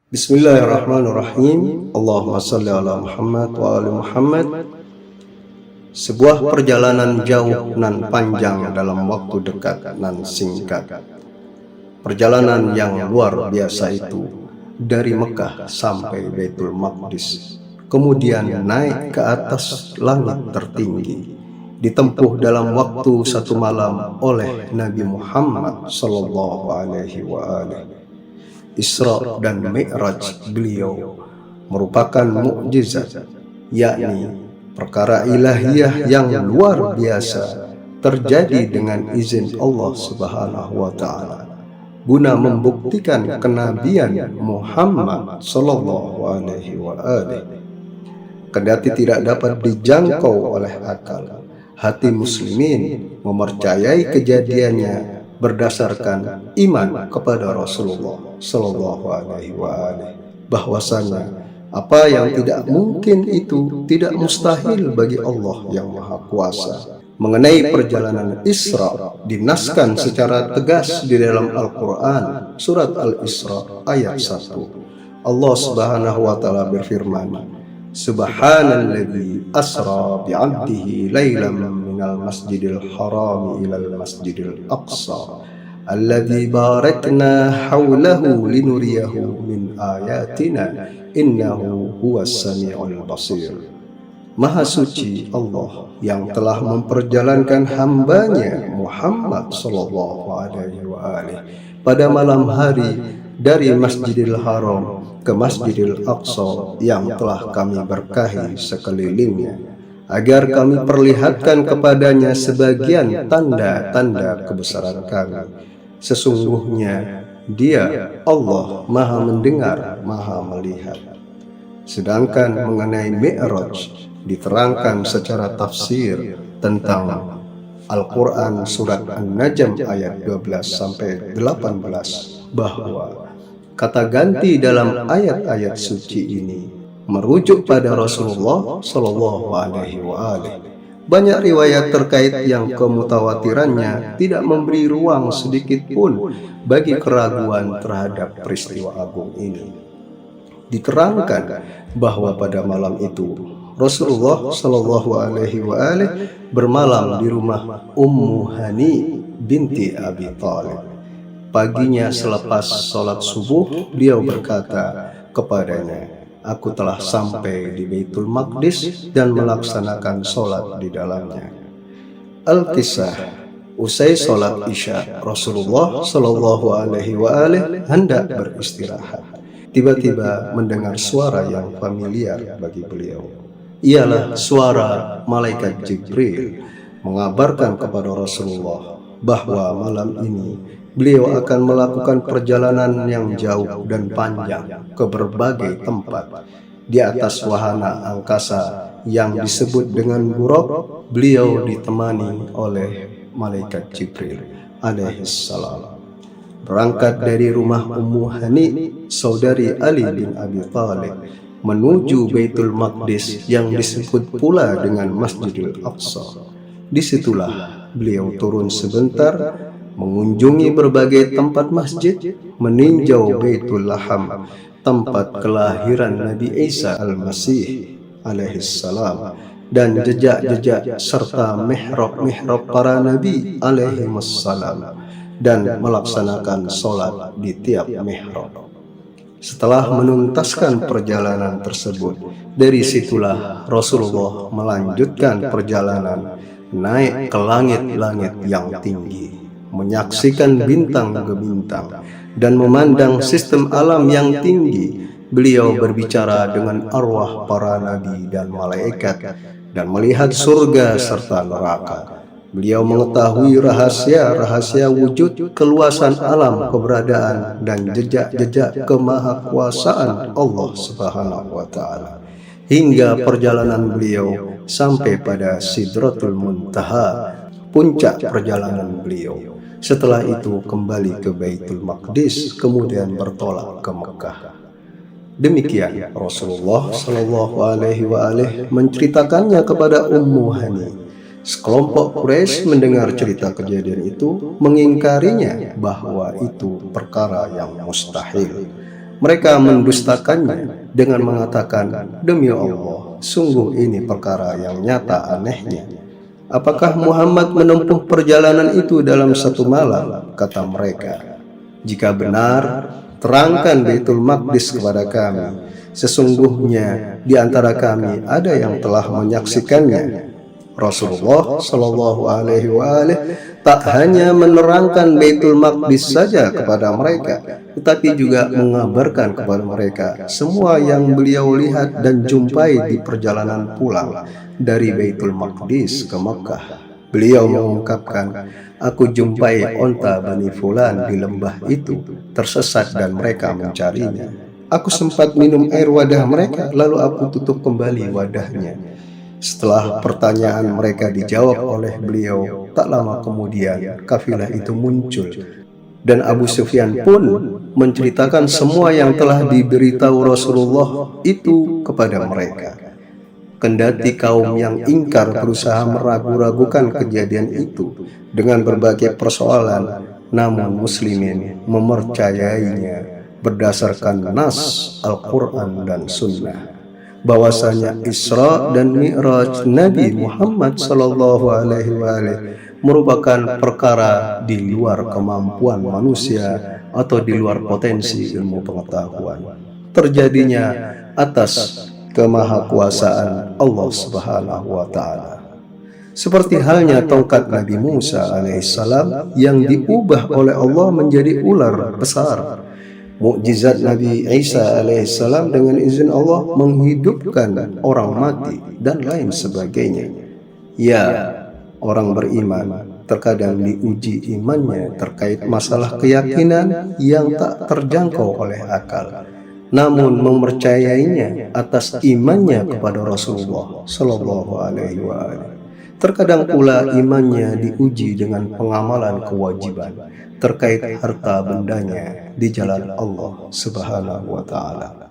Bismillahirrahmanirrahim. Allahumma salli ala Muhammad wa ali Muhammad. Sebuah perjalanan jauh nan panjang dalam waktu dekat nan singkat. Perjalanan yang luar biasa itu dari Mekah sampai Baitul Maqdis, kemudian naik ke atas langit tertinggi, ditempuh dalam waktu 1 malam oleh Nabi Muhammad sallallahu alaihi wa alihi. Isra dan Mi'raj beliau merupakan mukjizat, yakni perkara ilahiyah yang luar biasa terjadi dengan izin Allah Subhanahu wa taala, guna membuktikan kenabian Muhammad sallallahu alaihi wa alihi. Kendati tidak dapat dijangkau oleh akal, hati muslimin mempercayai kejadiannya berdasarkan iman kepada Rasulullah sallallahu alaihi wa alihi, bahwasanya apa yang tidak mungkin itu tidak mustahil bagi Allah yang Maha Kuasa. Mengenai perjalanan Isra dinaskan secara tegas di dalam Al-Quran, surat Al-Isra ayat 1. Allah Subhanahu wa taala berfirman, Subhanalladzi asra bi'abdihi laylan minal masjidil haram ilal masjidil aqsa alladzi barakna hawlahu linuriyahu min ayatina innahu huwas sami'ul basir. Maha suci Allah yang telah memperjalankan hambanya Muhammad sallallahu alaihi wa alihi pada malam hari dari Masjidil Haram ke Masjidil Aqsa yang telah kami berkahi sekelilingnya, agar kami perlihatkan kepadanya sebagian tanda-tanda kebesaran kami. Sesungguhnya Dia Allah Maha mendengar, Maha melihat. Sedangkan mengenai Mi'raj diterangkan secara tafsir tentang Al-Quran surat An-Najm ayat 12-18 bahwa kata ganti dalam ayat-ayat suci ini merujuk pada Rasulullah sallallahu alaihi wa alihi. Banyak riwayat terkait yang kemutawatirannya tidak memberi ruang sedikit pun bagi keraguan terhadap peristiwa agung ini. Diterangkan bahwa pada malam itu Rasulullah sallallahu alaihi wa alihi bermalam di rumah Ummu Hani binti Abi Thalib. Paginya selepas sholat subuh, beliau berkata kepadanya, "Aku telah sampai di Baitul Maqdis dan melaksanakan sholat di dalamnya." Al-Kisah, usai sholat Isya, Rasulullah sallallahu alaihi wa alihi hendak beristirahat. Tiba-tiba mendengar suara yang familiar bagi beliau. Ialah suara malaikat Jibril mengabarkan kepada Rasulullah bahwa malam ini beliau akan melakukan perjalanan yang jauh dan panjang ke berbagai tempat. Di atas wahana angkasa yang disebut dengan buraq, beliau ditemani oleh malaikat Jibril alaihissalam. Berangkat dari rumah Ummu Hani, saudari Ali bin Abi Thalib, menuju Baitul Maqdis yang disebut pula dengan Masjidil Aqsa. Disitulah beliau turun sebentar, mengunjungi berbagai tempat masjid, meninjau Baitul Laham, tempat kelahiran Nabi Isa Al-Masih alaihissalam, dan jejak-jejak serta mihrab-mihrab para nabi alaihimussalam, dan melaksanakan sholat di tiap mihrab. Setelah menuntaskan perjalanan tersebut, dari situlah Rasulullah melanjutkan perjalanan naik ke langit-langit yang tinggi, menyaksikan bintang ke bintang, dan memandang sistem alam yang tinggi. Beliau berbicara dengan arwah para nabi dan malaikat, dan melihat surga serta neraka. Beliau mengetahui rahasia-rahasia wujud, keluasan alam keberadaan, dan jejak-jejak kemahakuasaan Allah Subhanahu wa taala. Hingga perjalanan beliau sampai pada Sidratul Muntaha, puncak perjalanan beliau. Setelah itu kembali ke Baitul Maqdis, kemudian bertolak ke Mekah. Demikian Rasulullah sallallahu alaihi wa alihi menceritakannya kepada Ummu Hani. Sekelompok Quraisy mendengar cerita kejadian itu, mengingkarinya bahwa itu perkara yang mustahil. Mereka mendustakannya dengan mengatakan, "Demi Allah, sungguh ini perkara yang nyata anehnya. Apakah Muhammad menempuh perjalanan itu dalam satu malam?" Kata mereka, "Jika benar, terangkan Baitul Maqdis kepada kami. Sesungguhnya di antara kami ada yang telah menyaksikannya." Rasulullah Shallallahu Alaihi Wasallam tak hanya menerangkan Baitul Maqdis saja kepada mereka, tetapi juga mengabarkan kepada mereka semua yang beliau lihat dan jumpai di perjalanan pulang dari Baitul Maqdis ke Mekkah. Beliau mengungkapkan, "Aku jumpai onta Bani Fulan di lembah itu, tersesat dan mereka mencarinya. Aku sempat minum air wadah mereka, lalu aku tutup kembali wadahnya." Setelah pertanyaan mereka dijawab oleh beliau, tak lama kemudian kafilah itu muncul, dan Abu Sufyan pun menceritakan semua yang telah diberitahu Rasulullah itu kepada mereka. Kendati kaum yang ingkar berusaha meragu-ragukan kejadian itu dengan berbagai persoalan, namun muslimin mempercayainya berdasarkan nas Al-Quran dan Sunnah, bahwasanya Isra dan Mi'raj Nabi Muhammad Sallallahu Alaihi Wasallam merupakan perkara di luar kemampuan manusia atau di luar potensi ilmu pengetahuan. Terjadinya atas kemahakuasaan Allah Subhanahu wa Ta'ala. Seperti halnya tongkat Nabi Musa alaihissalam yang diubah oleh Allah menjadi ular besar. Mukjizat Nabi Isa alaihissalam dengan izin Allah menghidupkan orang mati dan lain sebagainya. Ya, orang beriman terkadang diuji imannya terkait masalah keyakinan yang tak terjangkau oleh akal, namun mempercayainya atas imannya kepada Rasulullah Shallallahu Alaihi Wasallam. Terkadang pula imannya diuji dengan pengamalan kewajiban terkait harta bendanya di jalan Allah Subhanahu wa Ta'ala.